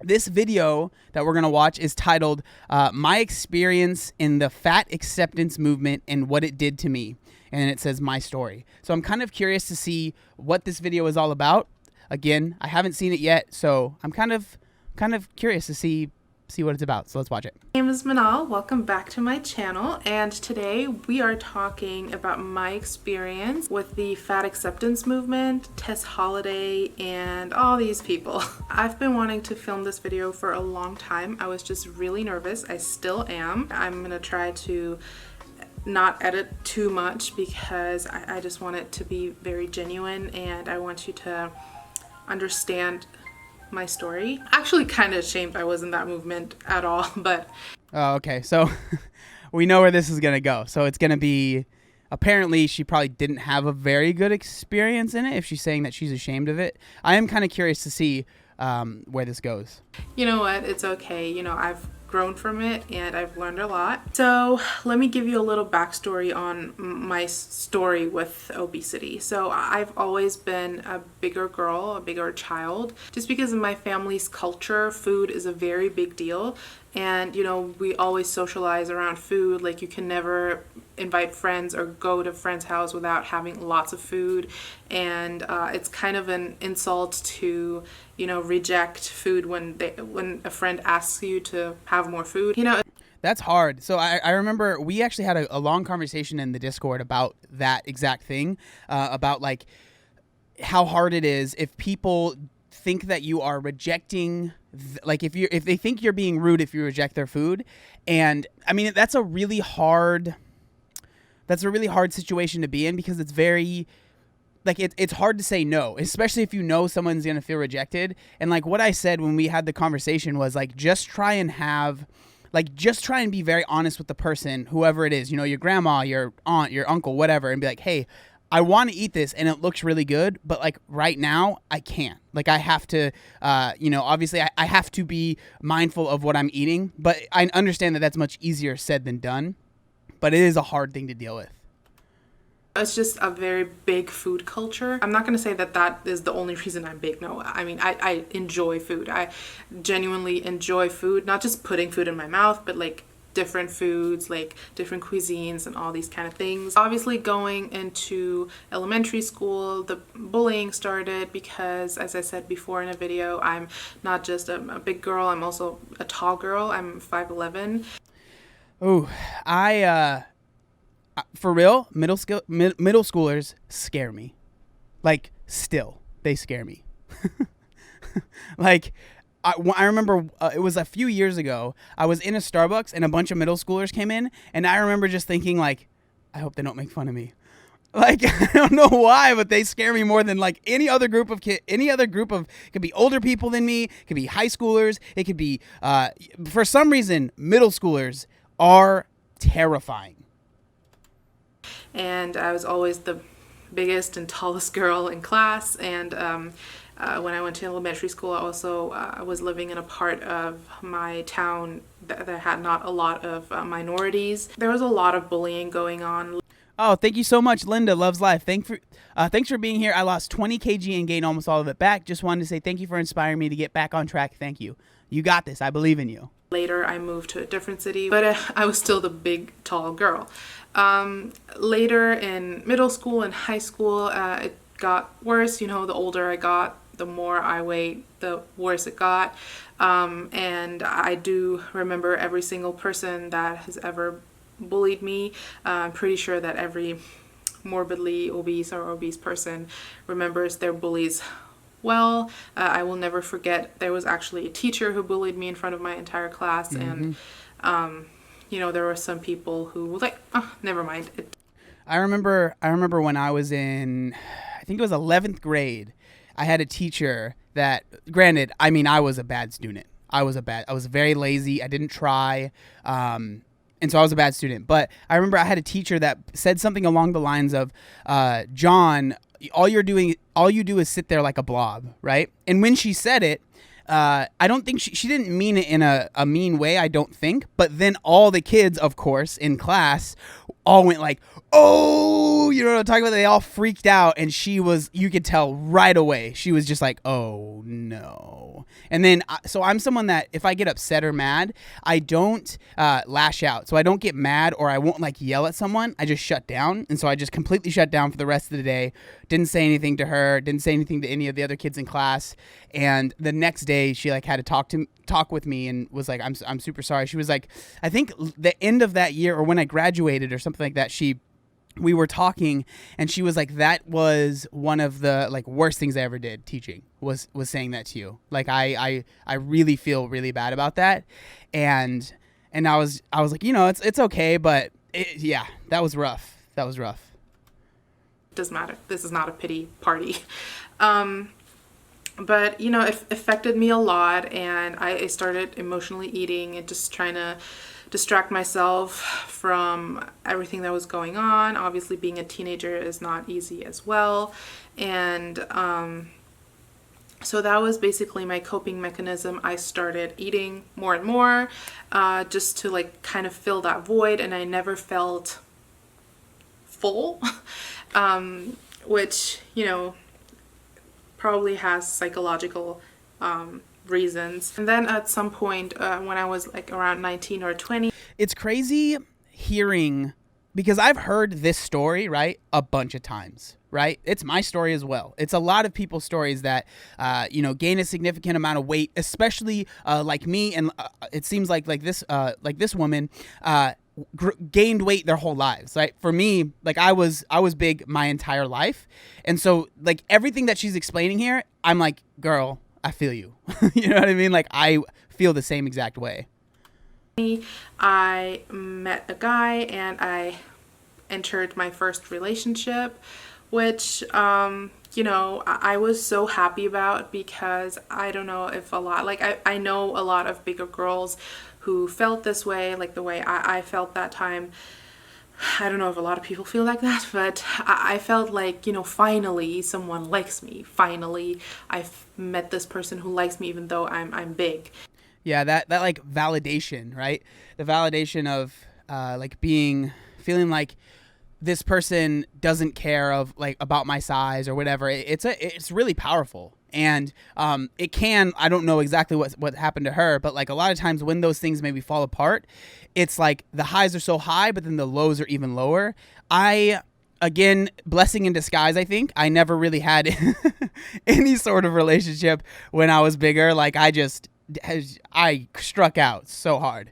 This video that we're going to watch is titled My Experience in the Fat Acceptance Movement and What It Did to Me. And it says my story. So I'm kind of curious to see what this video is all about. Again, I haven't seen it yet, so I'm kind of curious to see what it's about. So let's watch it. My name is Manal. Welcome back to my channel, and today we are talking about my experience with the fat acceptance movement, Tess Holliday, and all these people. I've been wanting to film this video for a long time. I was just really nervous. I still am. I'm gonna try to not edit too much because I just want it to be very genuine, and I want you to understand my story. Actually kind of ashamed I was in that movement at all, but Oh, okay. So we know where this is going to go. So it's going to be, apparently she probably didn't have a very good experience in it if she's saying that she's ashamed of it. I am kind of curious to see where this goes. you know what, it's okay. You know, I've grown from it and I've learned a lot. So let me give you a little backstory on my story with obesity. So I've always been a bigger girl, a bigger child. Just because of my family's culture, food is a very big deal. And you know, we always socialize around food. Like, you can never invite friends or go to a friend's house without having lots of food. And it's kind of an insult to, you know, reject food when a friend asks you to have more food. You know, That's hard. So I remember we actually had a long conversation in the Discord about that exact thing, about like how hard it is if people think that you are rejecting, like if they think you're being rude if you reject their food. And I mean, that's a really hard situation to be in, because it's very, like, it's hard to say no, especially if you know someone's going to feel rejected. And like what I said when we had the conversation was like, just try and be very honest with the person, whoever it is, you know, your grandma, your aunt, your uncle, whatever, and be like, hey, I want to eat this and it looks really good, but like right now I can't. Like, I have to, you know, obviously I have to be mindful of what I'm eating, but I understand that that's much easier said than done, but it is a hard thing to deal with. it's just a very big food culture. I'm not going to say that that is the only reason I'm big. No, I mean, I enjoy food. I genuinely enjoy food, not just putting food in my mouth, but like different foods, like different cuisines and all these kind of things. Obviously, going into elementary school, the bullying started because, as I said before in a video, I'm not just a big girl, I'm also a tall girl. I'm 5'11". Oh, for real, middle schoolers scare me. Like, still, they scare me. Like, I remember it was a few years ago. I was in a Starbucks and a bunch of middle schoolers came in, and I remember just thinking, like, I hope they don't make fun of me. Like, I don't know why, but they scare me more than like any other group of kids. Any other group of, it could be older people than me, it could be high schoolers, it could be for some reason middle schoolers are terrifying. And I was always the biggest and tallest girl in class. And when I went to elementary school, I also was living in a part of my town that had not a lot of minorities. There was a lot of bullying going on. Oh, thank you so much, Linda. Loves life. Thanks for being here. I lost 20 kg and gained almost all of it back. Just wanted to say thank you for inspiring me to get back on track. Thank you. You got this. I believe in you. Later, I moved to a different city, but I was still the big, tall girl. Later in middle school and high school, it got worse. You know, the older I got, the more I weighed, the worse it got. And I do remember every single person that has ever bullied me. I'm pretty sure that every morbidly obese or obese person remembers their bullies well. I will never forget, there was actually a teacher who bullied me in front of my entire class. And you know, there were some people who were like, oh, never mind. I remember when I was in, I think it was 11th grade, I had a teacher that, granted, I mean, I was a bad student. I was very lazy. I didn't try. And so I was a bad student. But I remember I had a teacher that said something along the lines of, John, all you do is sit there like a blob, right? And when she said it, I don't think she didn't mean it in a mean way, I don't think. But then all the kids, of course, in class all went like, oh, you know what I'm talking about? They all freaked out, and you could tell right away. She was just like, oh no. And then, so I'm someone that if I get upset or mad, I don't lash out. So I don't get mad, or I won't like yell at someone. I just shut down. And so I just completely shut down for the rest of the day. Didn't say anything to her, didn't say anything to any of the other kids in class. And the next day she like had to talk with me and was like, I'm super sorry. She was like, I think the end of that year or when I graduated or something like that, we were talking and she was like, that was one of the like worst things I ever did teaching was saying that to you. Like I really feel really bad about that. And I was like, you know, it's okay, but yeah, that was rough. That was rough. Doesn't matter. This is not a pity party. But you know, it affected me a lot, and I started emotionally eating and just trying to distract myself from everything that was going on. Obviously being a teenager is not easy as well, and so that was basically my coping mechanism. I started eating more and more just to like kind of fill that void, and I never felt full. Which, you know, probably has psychological reasons. And then at some point when I was like around 19 or 20. It's crazy hearing, because I've heard this story, right, a bunch of times, right? It's my story as well. It's a lot of people's stories that, you know, gain a significant amount of weight, especially like me. And it seems like this woman, gained weight their whole lives, right? For me, like I was big my entire life, and so like everything that she's explaining here, I'm like, girl, I feel you. You know what I mean? Like I feel the same exact way. I met a guy and I entered my first relationship, which you know, I was so happy about, because I don't know if a lot, like I know a lot of bigger girls who felt this way, like the way I felt that time. I don't know if a lot of people feel like that, but I felt like, you know, finally someone likes me. Finally, I've met this person who likes me even though I'm big. Yeah, that like validation, right? The validation of like feeling like this person doesn't care of like about my size or whatever. It's really powerful. And it can, I don't know exactly what happened to her, but like a lot of times when those things maybe fall apart, it's like the highs are so high, but then the lows are even lower. Again, blessing in disguise, I think. I never really had any sort of relationship when I was bigger. Like I struck out so hard.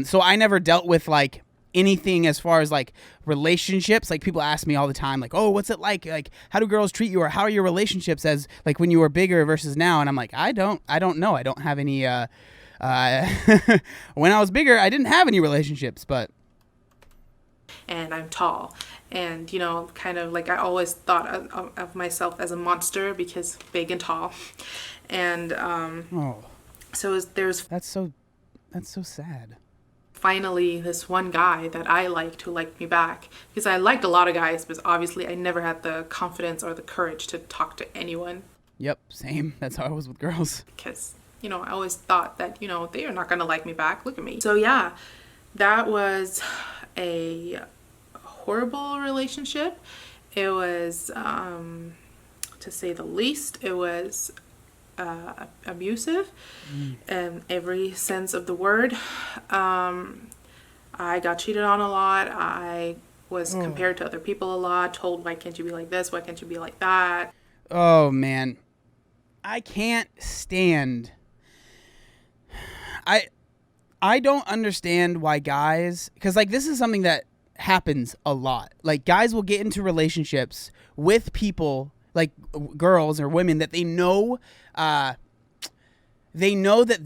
So I never dealt with like anything as far as like relationships. Like people ask me all the time, like, oh, what's it like how do girls treat you, or how are your relationships as like when you were bigger versus now? And I'm like, I don't know. I don't have any when I was bigger I didn't have any relationships. But and I'm tall, and you know, kind of like I always thought of myself as a monster because big and tall. And so there's that's so sad. Finally this one guy that I liked who liked me back, because I liked a lot of guys, but obviously I never had the confidence or the courage to talk to anyone. Yep, same. That's how I was with girls. Because, you know, I always thought that, you know, they are not going to like me back. Look at me. So yeah, that was a horrible relationship. It was, to say the least, it was abusive in every sense of the word. I got cheated on a lot. I was compared to other people a lot, told, why can't you be like this? Why can't you be like that? Oh, man. I can't stand... I don't understand why guys... Because, like, this is something that happens a lot. Like, guys will get into relationships with people, like girls or women, that they know that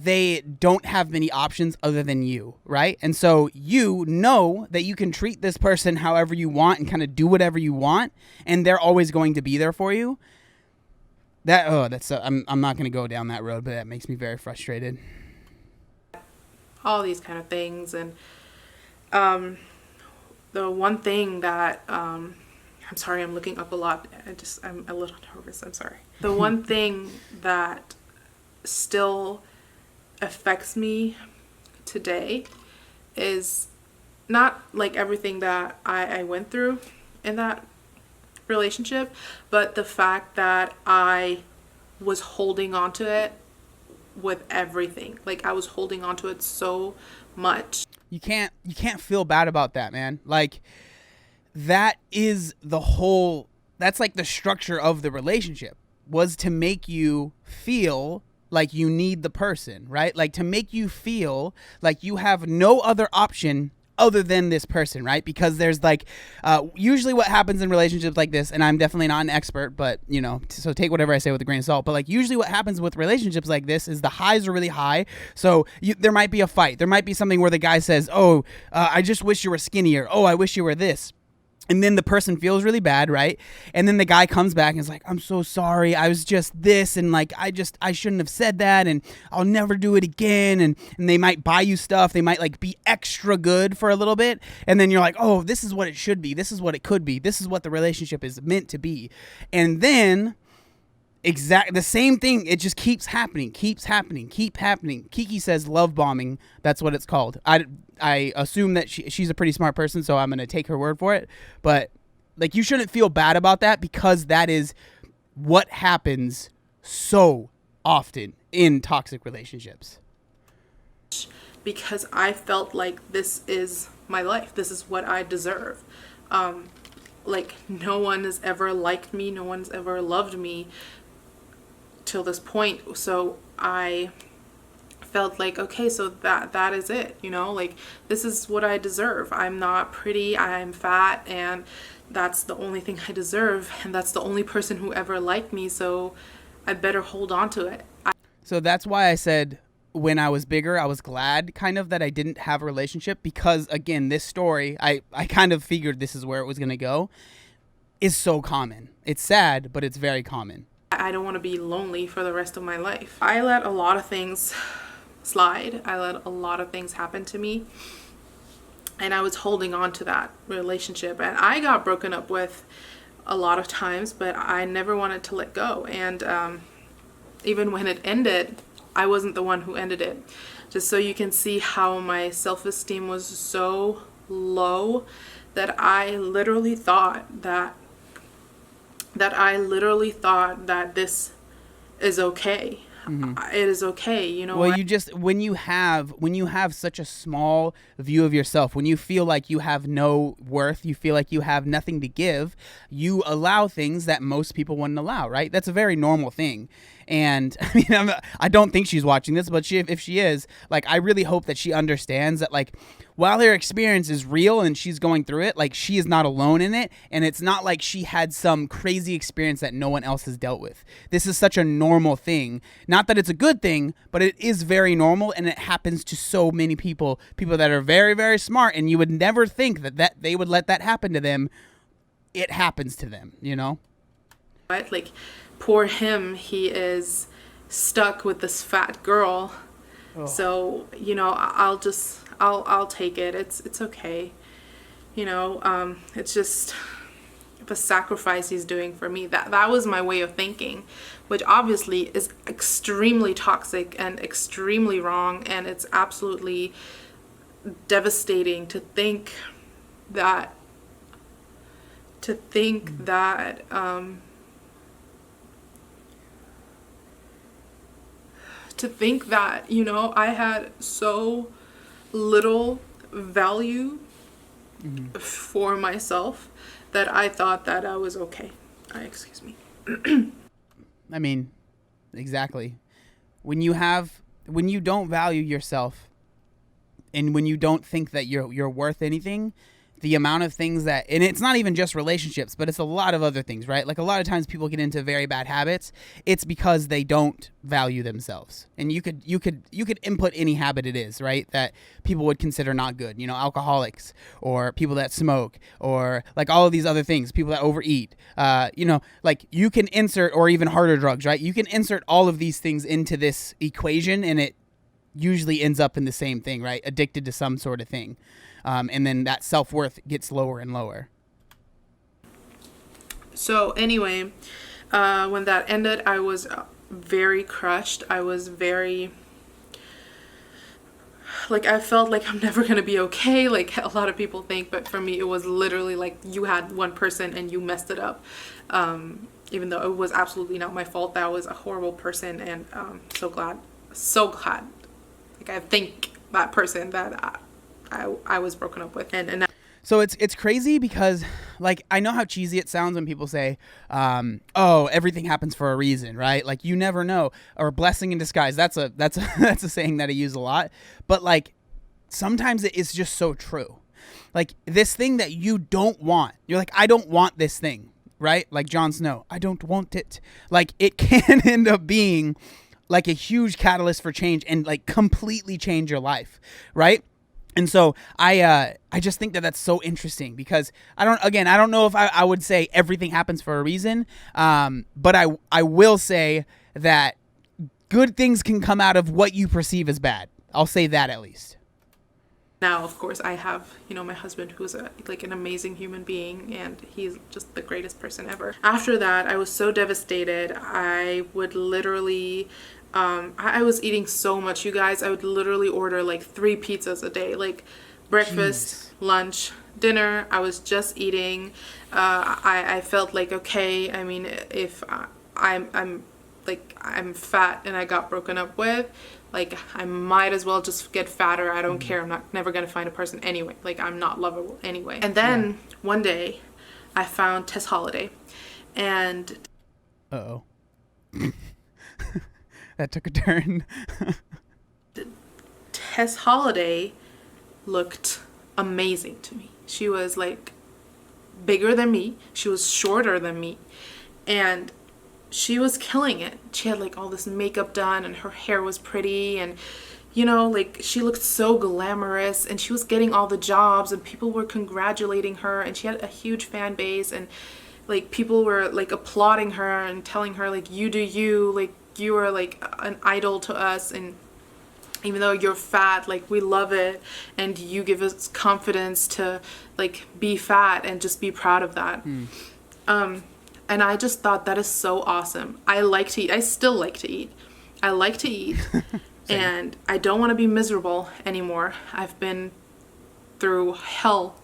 they don't have many options other than you, right? And so you know that you can treat this person however you want and kind of do whatever you want, and they're always going to be there for you. I'm not going to go down that road, but that makes me very frustrated. All these kind of things. And the one thing that I'm sorry, I'm looking up a lot. I'm a little nervous. I'm sorry. The one thing that still affects me today is not like everything that I went through in that relationship, but the fact that I was holding on to it with everything. Like, I was holding on to it so much. You can't feel bad about that, man. Like, that is the whole, that's like the structure of the relationship, was to make you feel like you need the person, right? Like, to make you feel like you have no other option other than this person, right? Because there's like, usually what happens in relationships like this, and I'm definitely not an expert, but you know, so take whatever I say with a grain of salt, but like usually what happens with relationships like this is the highs are really high. So there might be a fight. There might be something where the guy says, oh, I just wish you were skinnier. Oh, I wish you were this. And then the person feels really bad, right? And then the guy comes back and is like, I'm so sorry. I was just this. And like, I shouldn't have said that. And I'll never do it again. And they might buy you stuff. They might like be extra good for a little bit. And then you're like, oh, this is what it should be. This is what it could be. This is what the relationship is meant to be. And then the same thing, it just keeps happening. Kiki says love bombing. That's what it's called. I assume that she's a pretty smart person, so I'm going to take her word for it. But like, you shouldn't feel bad about that, because that is what happens so often in toxic relationships. Because I felt like this is my life. This is what I deserve. Like, no one has ever liked me. No one's ever loved me till this point. So I felt like, okay, so that is it, you know, like, this is what I deserve. I'm not pretty, I'm fat, and that's the only thing I deserve, and that's the only person who ever liked me, so I better hold on to it. So that's why I said when I was bigger, I was glad kind of that I didn't have a relationship, because again, this story, I kind of figured this is where it was going to go, is so common. It's sad, but it's very common. I don't want to be lonely for the rest of my life. I let a lot of things slide. I let a lot of things happen to me. And I was holding on to that relationship. And I got broken up with a lot of times, but I never wanted to let go. And even when it ended, I wasn't the one who ended it. Just so you can see how my self-esteem was so low that I literally thought that this is okay. Mm-hmm. It is okay, you know. Well, when you have such a small view of yourself, when you feel like you have no worth, you feel like you have nothing to give, you allow things that most people wouldn't allow, right? That's a very normal thing. And I mean, I don't think she's watching this, but if she is, like, I really hope that she understands that, like, while her experience is real and she's going through it, like, she is not alone in it. And it's not like she had some crazy experience that no one else has dealt with. This is such a normal thing. Not that it's a good thing, but it is very normal, and it happens to so many people that are very, very smart, and you would never think that they would let that happen to them. It happens to them, you know? But like, poor him, he is stuck with this fat girl. Oh. So, you know, I'll take it. It's okay. You know, it's just the sacrifice he's doing for me. That was my way of thinking, which obviously is extremely toxic and extremely wrong, and it's absolutely devastating to think that you know, I had so little value for myself that I thought that I was okay. Excuse me. I mean, exactly. When you don't value yourself, and when you don't think that you're worth anything, the amount of things that, and it's not even just relationships, but it's a lot of other things, right? Like, a lot of times people get into very bad habits. It's because they don't value themselves. And you could input any habit it is, right, that people would consider not good. You know, alcoholics, or people that smoke, or like all of these other things, people that overeat. You know, like, you can insert, or even harder drugs, right? You can insert all of these things into this equation, and it usually ends up in the same thing, right? Addicted to some sort of thing. And then that self-worth gets lower and lower. So anyway, when that ended, I was very crushed. I was very like I felt like I'm never gonna be okay, like a lot of people think, but for me it was literally like you had one person and you messed it up. Even though it was absolutely not my fault, that was a horrible person, and so glad, like I thank that person that I was broken up with, and So it's crazy because, like, I know how cheesy it sounds when people say, "Oh, everything happens for a reason," right? Like, you never know, or blessing in disguise. That's a that's a saying that I use a lot. But like, sometimes it is just so true. Like this thing that you don't want, you're like, I don't want this thing, right? Like Jon Snow, I don't want it. Like it can end up being like a huge catalyst for change and like completely change your life, right? And so I just think that that's so interesting because I don't know if I would say everything happens for a reason, but I will say that good things can come out of what you perceive as bad. I'll say that at least. now, of course, I have, my husband who's like an amazing human being, and he's just the greatest person ever. After that, I was so devastated. I would literally, I was eating so much, you guys. I would literally order like 3 pizzas a day, like breakfast, lunch, dinner. I was just eating. I felt like, okay, I mean, if I'm fat and I got broken up with, like I might as well just get fatter. I don't care. I'm never gonna find a person anyway. Like I'm not lovable anyway. And then one day I found Tess Holiday, and Uh-oh. That took a turn. Tess Holiday looked amazing to me. She was like bigger than me. She was shorter than me, and she was killing it. She had like all this makeup done and her hair was pretty, and like she looked so glamorous, and she was getting all the jobs and people were congratulating her, and she had a huge fan base, and like people were like applauding her and telling her like, you do you, like you are like an idol to us, and even though you're fat, like we love it, and you give us confidence to like be fat and just be proud of that. And I just thought that is so awesome. I like to eat. I still like to eat. I like to eat. And I don't want to be miserable anymore. I've been through hell,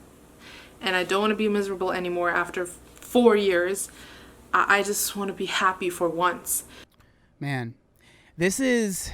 and I don't want to be miserable anymore after 4 years. I just want to be happy for once. Man, this is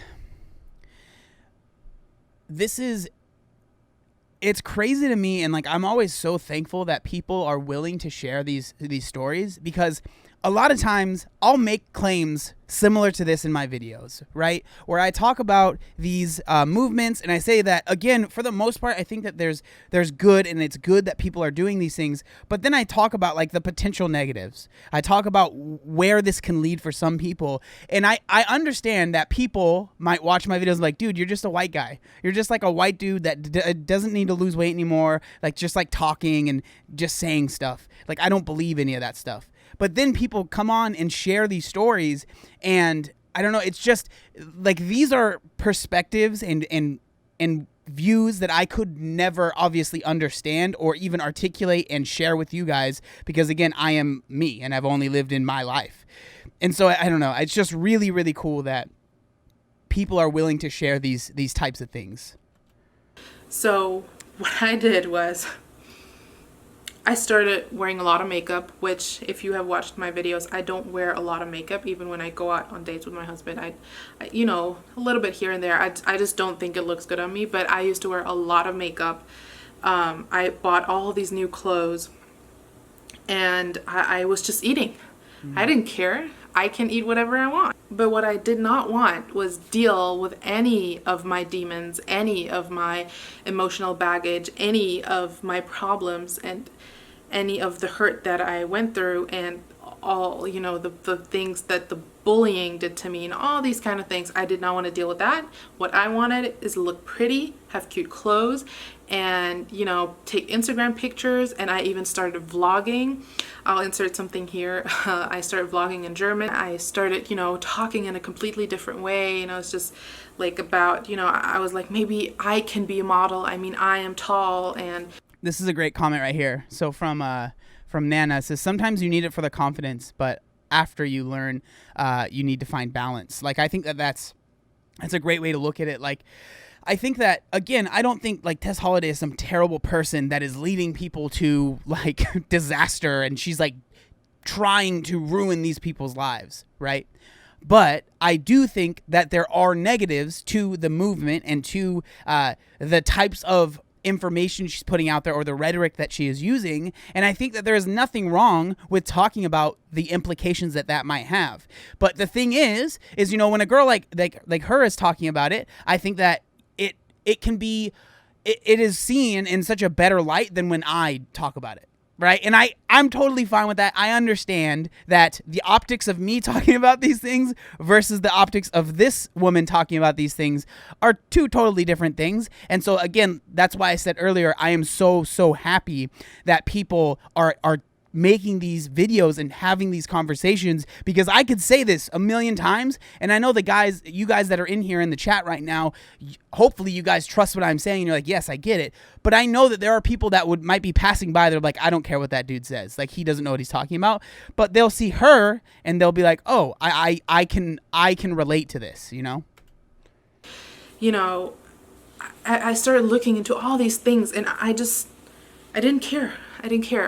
it's crazy to me, and like I'm always so thankful that people are willing to share these stories, because a lot of times I'll make claims similar to this in my videos, right? Where I talk about these movements, and I say that, again, for the most part, I think that there's good, and it's good that people are doing these things. But then I talk about like the potential negatives. I talk about where this can lead for some people. And I understand that people might watch my videos like, dude, you're just a white guy. You're just like a white dude that doesn't need to lose weight anymore. Like just like talking and just saying stuff. Like I don't believe any of that stuff. But then people come on and share these stories, and I don't know, it's just like these are perspectives and views that I could never obviously understand or even articulate and share with you guys, because again, I am me and I've only lived in my life. And so I don't know, it's just really, really cool that people are willing to share these types of things. So what I did was I started wearing a lot of makeup, which if you have watched my videos, I don't wear a lot of makeup. Even when I go out on dates with my husband, I a little bit here and there. I just don't think it looks good on me, but I used to wear a lot of makeup. I bought all these new clothes, and I was just eating. I didn't care. I can eat whatever I want. But what I did not want was deal with any of my demons, any of my emotional baggage, any of my problems, and any of the hurt that I went through, and all, the things that the bullying did to me and all these kind of things. I did not want to deal with that. What I wanted is look pretty, have cute clothes, and, take Instagram pictures. And I even started vlogging. I'll insert something here. I started vlogging in German. I started, talking in a completely different way. It's just like about, I was like, maybe I can be a model. I mean, I am tall. And this is a great comment right here. So from Nana, it says, sometimes you need it for the confidence, but after you learn, you need to find balance. Like, I think that's a great way to look at it. Like, I think that, again, I don't think like Tess Holiday is some terrible person that is leading people to like disaster, and she's like trying to ruin these people's lives, right? But I do think that there are negatives to the movement and to the types of information she's putting out there, or the rhetoric that she is using. And I think that there is nothing wrong with talking about the implications that that might have. But the thing is, you know, when a girl like her is talking about it, I think that it can be, it is seen in such a better light than when I talk about it. Right. And I'm totally fine with that. I understand that the optics of me talking about these things versus the optics of this woman talking about these things are two totally different things. And so, again, that's why I said earlier, I am so happy that people are making these videos and having these conversations, because I could say this a million times, and I know you guys that are in here in the chat right now, hopefully you guys trust what I'm saying and you're like, yes, I get it. But I know that there are people that might be passing by, they're like, I don't care what that dude says, like he doesn't know what he's talking about. But they'll see her and they'll be like, oh, I can relate to this, you know. I started looking into all these things, and I didn't care.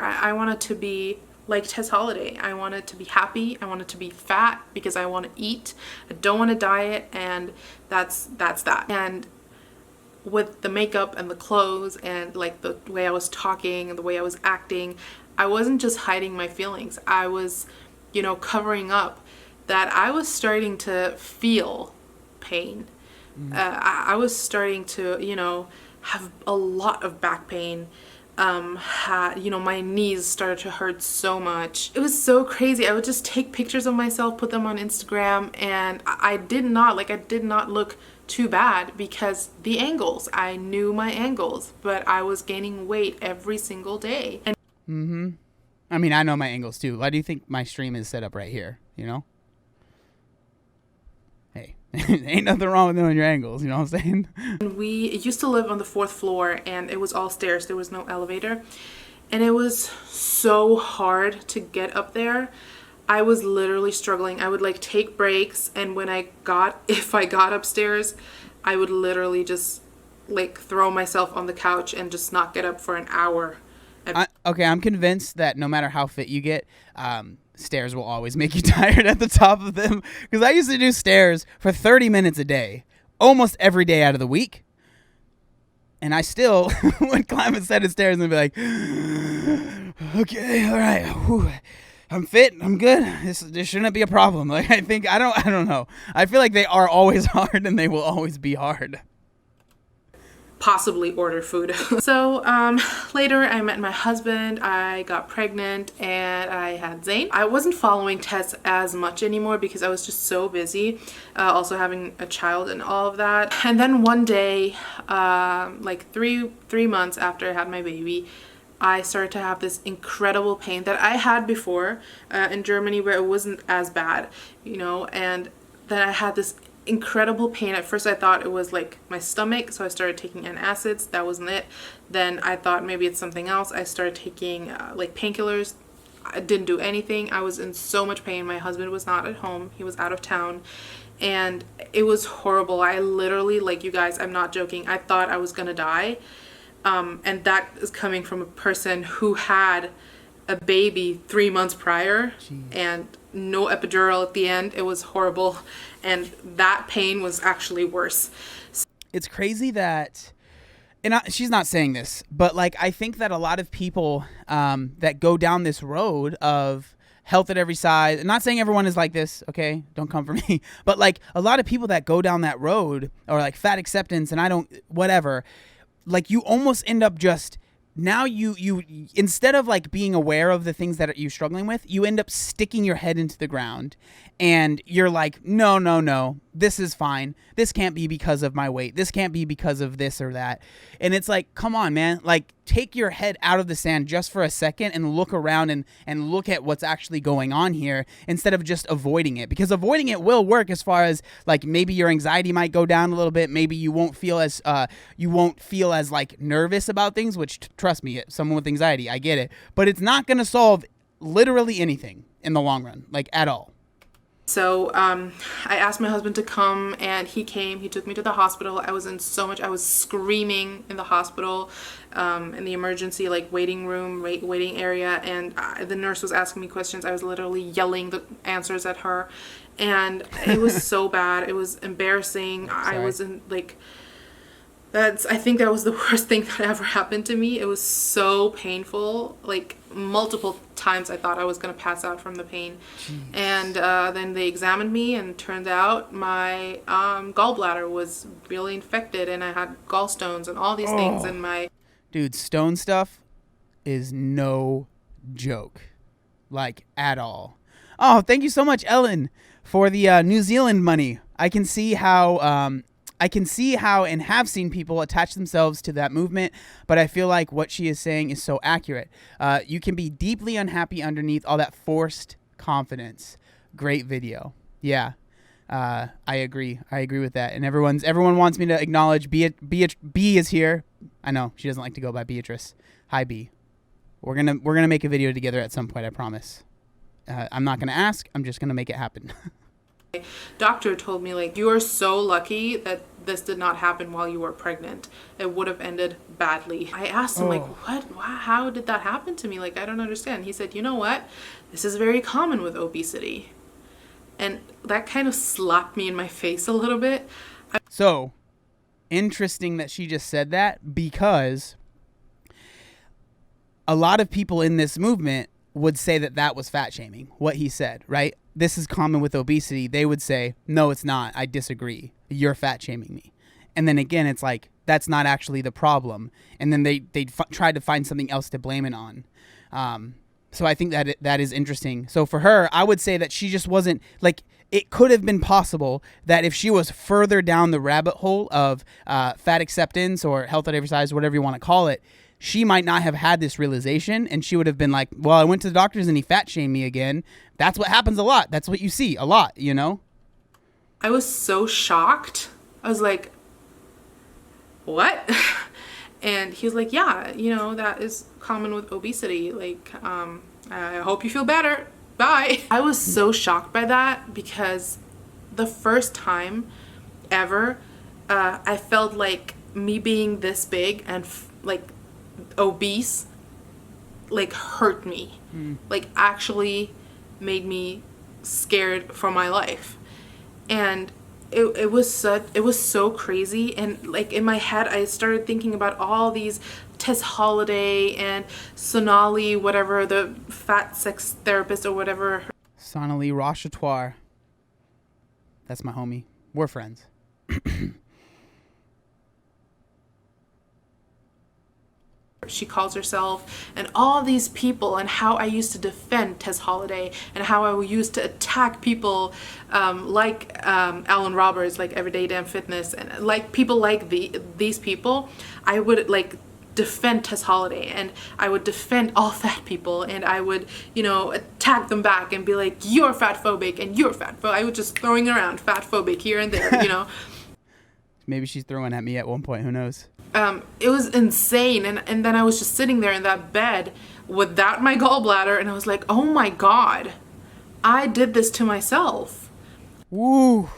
I wanted to be like Tess Holiday. I wanted to be happy. I wanted to be fat because I want to eat. I don't want to diet, and that's that. And with the makeup and the clothes and like the way I was talking and the way I was acting, I wasn't just hiding my feelings. I was, covering up that I was starting to feel pain. I was starting to, have a lot of back pain. My knees started to hurt so much. It was so crazy. I would just take pictures of myself, put them on Instagram, and I did not look too bad because the angles, I knew my angles, but I was gaining weight every single day. And I mean, I know my angles too. Why do you think my stream is set up right here, Hey, ain't nothing wrong with knowing your angles, you know what I'm saying? We used to live on the 4th floor, and it was all stairs. There was no elevator. And it was so hard to get up there. I was literally struggling. I would take breaks, and if I got upstairs, I would literally just throw myself on the couch and just not get up for an hour. I'm convinced that no matter how fit you get, stairs will always make you tired at the top of them. Because I used to do stairs for 30 minutes a day, almost every day out of the week. And I still would climb a set of stairs and be like, okay, all right, whew, I'm fit, I'm good. This shouldn't be a problem. I don't know. I feel like they are always hard, and they will always be hard. Possibly order food. So later I met my husband, I got pregnant, and I had Zane. I wasn't following Tess as much anymore because I was just so busy, also having a child and all of that. And then one day, 3 months after I had my baby, I started to have this incredible pain that I had before in Germany, where it wasn't as bad, and then I had this incredible pain. At first I thought it was my stomach, so I started taking antacids. That wasn't it. Then I thought maybe it's something else. I started taking painkillers. I didn't do anything. I was in so much pain. My husband was not at home. He was out of town, and it was horrible. I literally, you guys, I'm not joking, I thought I was gonna die. And that is coming from a person who had a baby 3 months prior. Jeez. And no epidural at the end. It was horrible, and that pain was actually worse. It's crazy that, and she's not saying this, but I think that a lot of people that go down this road of health at every size, and not saying everyone is like this, okay, don't come for me, but a lot of people that go down that road, or fat acceptance, and whatever, you almost end up just, now you instead of being aware of the things that you're struggling with, you end up sticking your head into the ground, and you're like, no, this is fine. This can't be because of my weight. This can't be because of this or that. And it's come on, man, take your head out of the sand just for a second and look around and look at what's actually going on here, instead of just avoiding it, because avoiding it will work as far as maybe your anxiety might go down a little bit. Maybe you won't feel as nervous about things, which trust me, someone with anxiety, I get it, but it's not going to solve literally anything in the long run, at all. So I asked my husband to come, and he came. He took me to the hospital. I was screaming in the hospital, in the emergency like waiting room, waiting area, and the nurse was asking me questions. I was literally yelling the answers at her, and it was so bad. It was embarrassing. I was in like. I think that was the worst thing that ever happened to me. It was so painful. Like multiple times I thought I was going to pass out from the pain. Jeez. And then they examined me, and turned out my gallbladder was really infected, and I had gallstones and all these things in my... Dude, stone stuff is no joke. Like, at all. Oh, thank you so much, Ellen, for the New Zealand money. I can see how and have seen people attach themselves to that movement, but I feel like what she is saying is so accurate. You can be deeply unhappy underneath all that forced confidence. Great video. Yeah, I agree. I agree with that. And everyone wants me to acknowledge B is here. I know she doesn't like to go by Beatrice. Hi, B. We're gonna make a video together at some point. I promise. I'm not gonna ask. I'm just gonna make it happen. Doctor told me, like, you are so lucky that this did not happen while you were pregnant. It would have ended badly. I asked him, like, what? How did that happen to me? Like, I don't understand. He said, you know what? This is very common with obesity. And that kind of slapped me in my face a little bit. So, interesting that she just said that, because a lot of people in this movement would say that that was fat shaming, what he said, right? This is common with obesity. They would say, no, it's not. I disagree. You're fat shaming me. And then again, it's like, that's not actually the problem. And then they tried to find something else to blame it on. So I think that is interesting. So for her, I would say that she just wasn't, like, it could have been possible that if she was further down the rabbit hole of fat acceptance or health at every size, whatever you want to call it, she might not have had this realization, and she would have been like, well, I went to the doctors and he fat shamed me again. That's what happens a lot. That's what you see a lot, you know? I was so shocked. I was like, what? And he was like, yeah, you know, that is common with obesity. Like, I hope you feel better. Bye. I was so shocked by that, because the first time ever, I felt like me being this big and like obese, like, hurt me. Like, actually made me scared for my life. And it was so crazy. And like, in my head, I started thinking about all these Tess Holiday and Sonali, whatever, the fat sex therapist or whatever. Sonali Rochatoire. That's my homie. We're friends. She calls herself, and all these people, and how I used to defend Tess Holiday, and how I used to attack people like Alan Roberts, like Everyday Damn Fitness, and like people like these people. I would like defend Tess Holiday, and I would defend all fat people, and I would, you know, attack them back and be like, you're fat phobic and you're fat phobic. I was just throwing around fat phobic here and there, you know. Maybe she's throwing at me at one point, who knows? It was insane. And then I was just sitting there in that bed without my gallbladder, and I was like, oh my God, I did this to myself. Woo.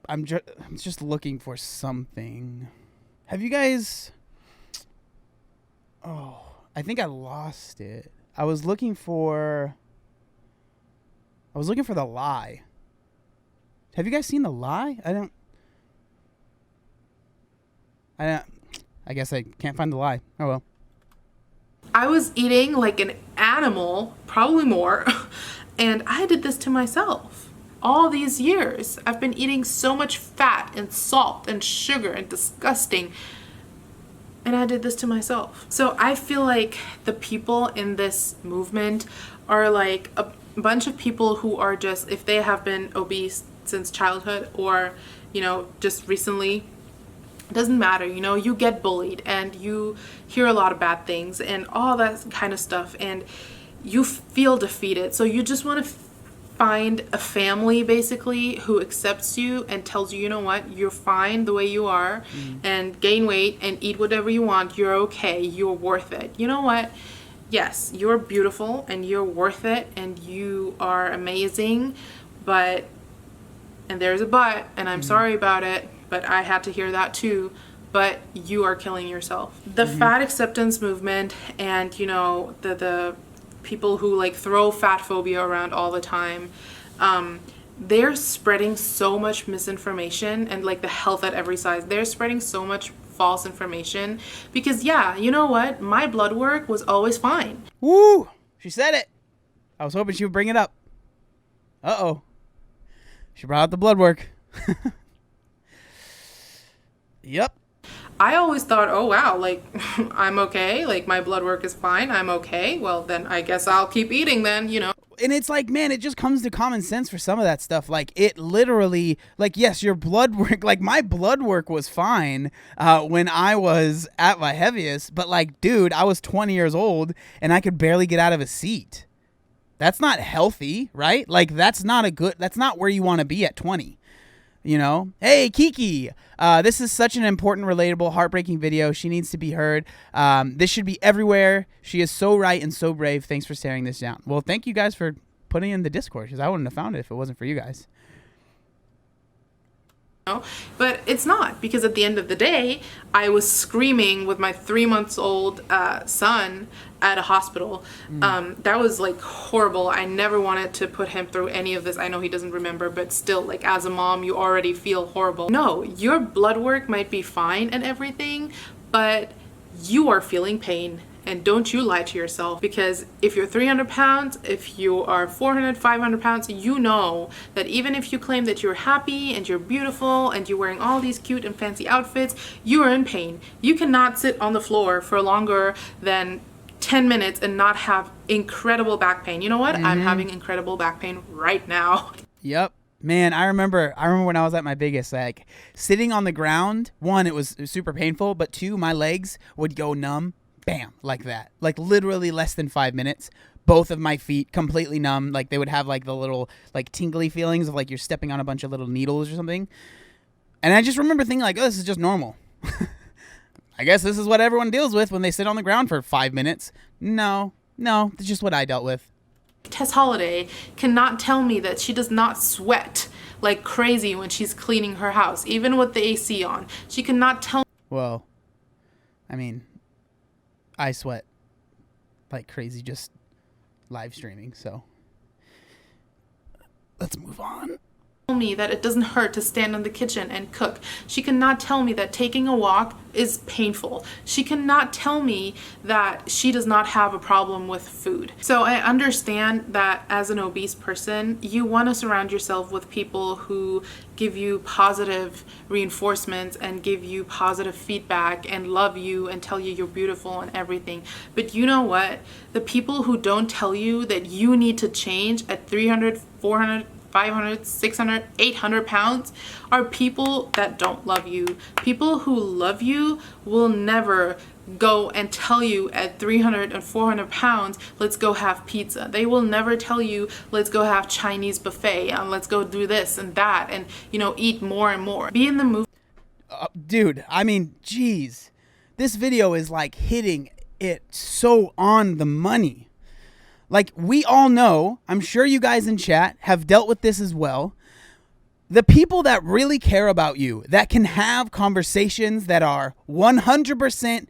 I'm just looking for something. Have you guys... Oh, I think I lost it. I was looking for The Lie. Have you guys seen The Lie? I guess I can't find The Lie. Oh well. I was eating like an animal, probably more, and I did this to myself. All these years, I've been eating so much fat and salt and sugar and disgusting, and I did this to myself. So I feel like the people in this movement are like a bunch of people who are just, if they have been obese since childhood, or, you know, just recently, it doesn't matter, you know, you get bullied and you hear a lot of bad things and all that kind of stuff, and you feel defeated. So you just want to find a family basically who accepts you and tells you, you know what, you're fine the way you are, and gain weight and eat whatever you want, you're okay, you're worth it. You know what? Yes, you're beautiful and you're worth it and you are amazing, but, and there's a but, and I'm sorry about it, but I had to hear that too, but you are killing yourself. The fat acceptance movement and, you know, the people who like throw fat phobia around all the time, they're spreading so much misinformation, and like the health at every size, they're spreading so much false information because, yeah, you know what? My blood work was always fine. Woo! She said it. I was hoping she would bring it up. Uh-oh. She brought out the blood work. Yep. I always thought, oh wow, like I'm okay, like my blood work is fine, I'm okay. Well, then I guess I'll keep eating then, you know. And it's like, man, it just comes to common sense for some of that stuff. Like, it literally, like, yes, your blood work, like, my blood work was fine when I was at my heaviest. But, like, dude, I was 20 years old and I could barely get out of a seat. That's not healthy, right? Like, that's not where you want to be at 20. You know, hey, Kiki, this is such an important, relatable, heartbreaking video. She needs to be heard. This should be everywhere. She is so right and so brave. Thanks for staring this down. Well, thank you guys for putting it in the Discord, because I wouldn't have found it if it wasn't for you guys. But it's not, because at the end of the day, I was screaming with my 3-month-old son at a hospital. That was like horrible. I never wanted to put him through any of this. I know he doesn't remember, but still, like, as a mom, you already feel horrible. No, your blood work might be fine and everything, but you are feeling pain. And don't you lie to yourself, because if you're 300 pounds, if you are 400, 500 pounds, you know that even if you claim that you're happy and you're beautiful and you're wearing all these cute and fancy outfits, you are in pain. You cannot sit on the floor for longer than 10 minutes and not have incredible back pain. You know what? I'm having incredible back pain right now. Yep. Man, I remember when I was at my biggest, like, sitting on the ground, one, it was super painful, but two, my legs would go numb. Bam, like that. Like, literally less than 5 minutes. Both of my feet completely numb. Like, they would have like the little like tingly feelings of like you're stepping on a bunch of little needles or something. And I just remember thinking like, oh, this is just normal. I guess this is what everyone deals with when they sit on the ground for 5 minutes. No, it's just what I dealt with. Tess Holiday cannot tell me that she does not sweat like crazy when she's cleaning her house, even with the AC on. She cannot tell. Well, I mean, I sweat like crazy just live streaming, so let's move on. Me that it doesn't hurt to stand in the kitchen and cook. She cannot tell me that taking a walk is painful. She cannot tell me that she does not have a problem with food. So I understand that as an obese person, you want to surround yourself with people who give you positive reinforcements and give you positive feedback and love you and tell you you're beautiful and everything. But you know what? The people who don't tell you that you need to change at 300, 400, 500, 600, 800 pounds are people that don't love you. People who love you will never go and tell you at 300 and 400 pounds, let's go have pizza. They will never tell you, let's go have Chinese buffet and let's go do this and that and, you know, eat more and more. Be in the mood. Dude, I mean, geez, this video is like hitting it so on the money. Like, we all know, I'm sure you guys in chat have dealt with this as well. The people that really care about you, that can have conversations that are 100%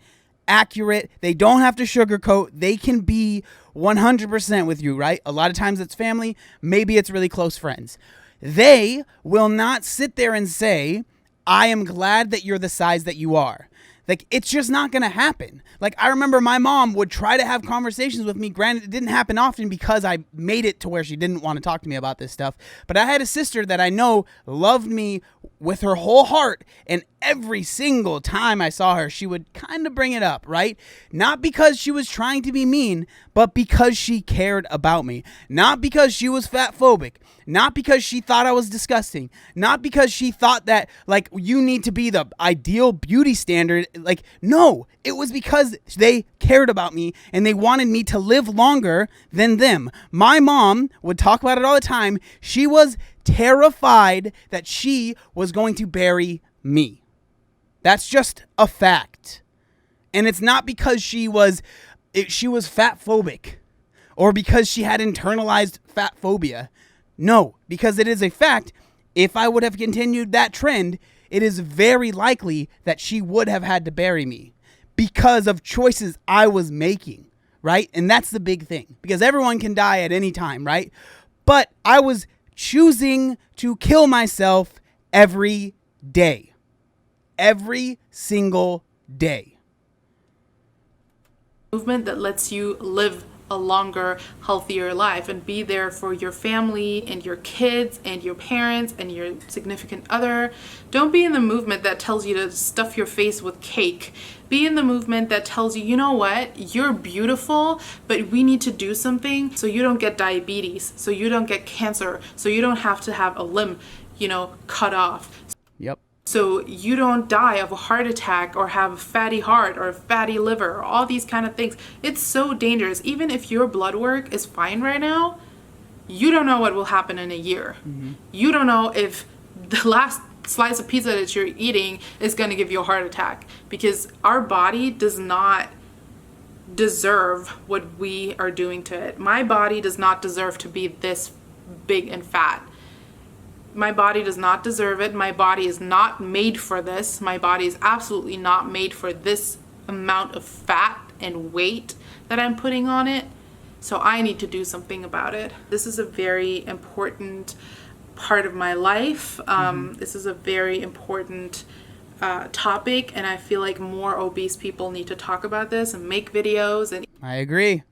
accurate, they don't have to sugarcoat, they can be 100% with you, right? A lot of times it's family, maybe it's really close friends. They will not sit there and say, I am glad that you're the size that you are. Like, it's just not going to happen. Like, I remember my mom would try to have conversations with me. Granted, it didn't happen often because I made it to where she didn't want to talk to me about this stuff. But I had a sister that I know loved me with her whole heart. And every single time I saw her, she would kind of bring it up, right? Not because she was trying to be mean, but because she cared about me. Not because she was fat phobic. Not because she thought I was disgusting. Not because she thought that, like, you need to be the ideal beauty standard. Like, no, it was because they cared about me and they wanted me to live longer than them. My mom would talk about it all the time. She was terrified that she was going to bury me. That's just a fact. And it's not because she was fat phobic or because she had internalized fat phobia. No, because it is a fact. If I would have continued that trend, it is very likely that she would have had to bury me because of choices I was making, right? And that's the big thing, because everyone can die at any time, right? But I was choosing to kill myself every day. Every single day. Movement that lets you live a longer, healthier life and be there for your family and your kids and your parents and your significant other. Don't be in the movement that tells you to stuff your face with cake. Be in the movement that tells you, you know what, you're beautiful, but we need to do something so you don't get diabetes, so you don't get cancer, so you don't have to have a limb, cut off. Yep. So you don't die of a heart attack or have a fatty heart or a fatty liver or all these kind of things. It's so dangerous. Even if your blood work is fine right now, you don't know what will happen in a year. Mm-hmm. You don't know if the last slice of pizza that you're eating is going to give you a heart attack, because our body does not deserve what we are doing to it. My body does not deserve to be this big and fat. My body does not deserve it. My body is not made for this. My body is absolutely not made for this amount of fat and weight that I'm putting on it. So I need to do something about it. This is a very important part of my life. This is a very important topic, and I feel like more obese people need to talk about this and make videos. And I agree.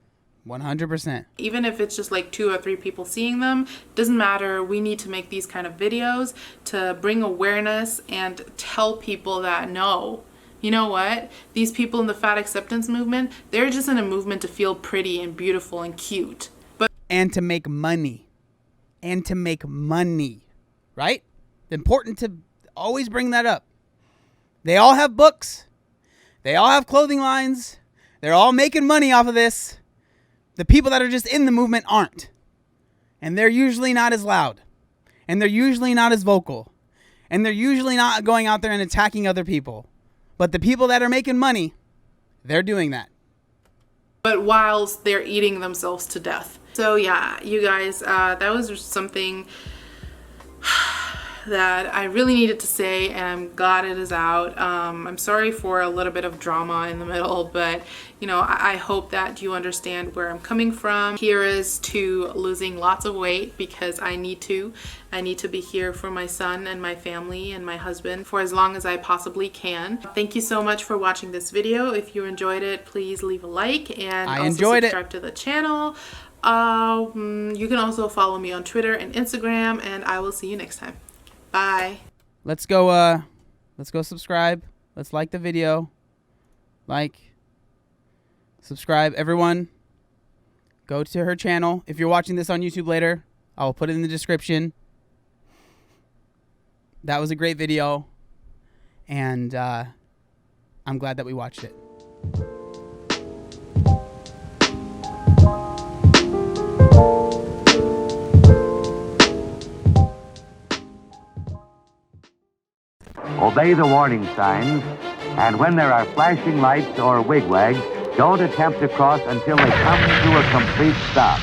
100%. Even if it's just like 2 or 3 people seeing them, doesn't matter. We need to make these kind of videos to bring awareness and tell people that no, you know what? These people in the fat acceptance movement, they're just in a movement to feel pretty and beautiful and cute. And to make money. And to make money. Right? Important to always bring that up. They all have books. They all have clothing lines. They're all making money off of this. The people that are just in the movement aren't. And they're usually not as loud. And they're usually not as vocal. And they're usually not going out there and attacking other people. But the people that are making money, they're doing that. But whilst they're eating themselves to death. So yeah, you guys, that was just something that I really needed to say, and I'm glad it is out. I'm sorry for a little bit of drama in the middle, but I hope that you understand where I'm coming from. Here is to losing lots of weight, because I need to be here for my son and my family and my husband for as long as I possibly can. Thank you so much for watching this video. If you enjoyed it, please leave a like and subscribe to the channel. You can also follow me on Twitter and Instagram, and I will see you next time. Bye. Let's go subscribe. Let's like the video. Subscribe. Everyone, go to her channel. If you're watching this on YouTube later, I will put it in the description. That was a great video, and I'm glad that we watched it. Obey the warning signs, and when there are flashing lights or wigwags, don't attempt to cross until they come to a complete stop.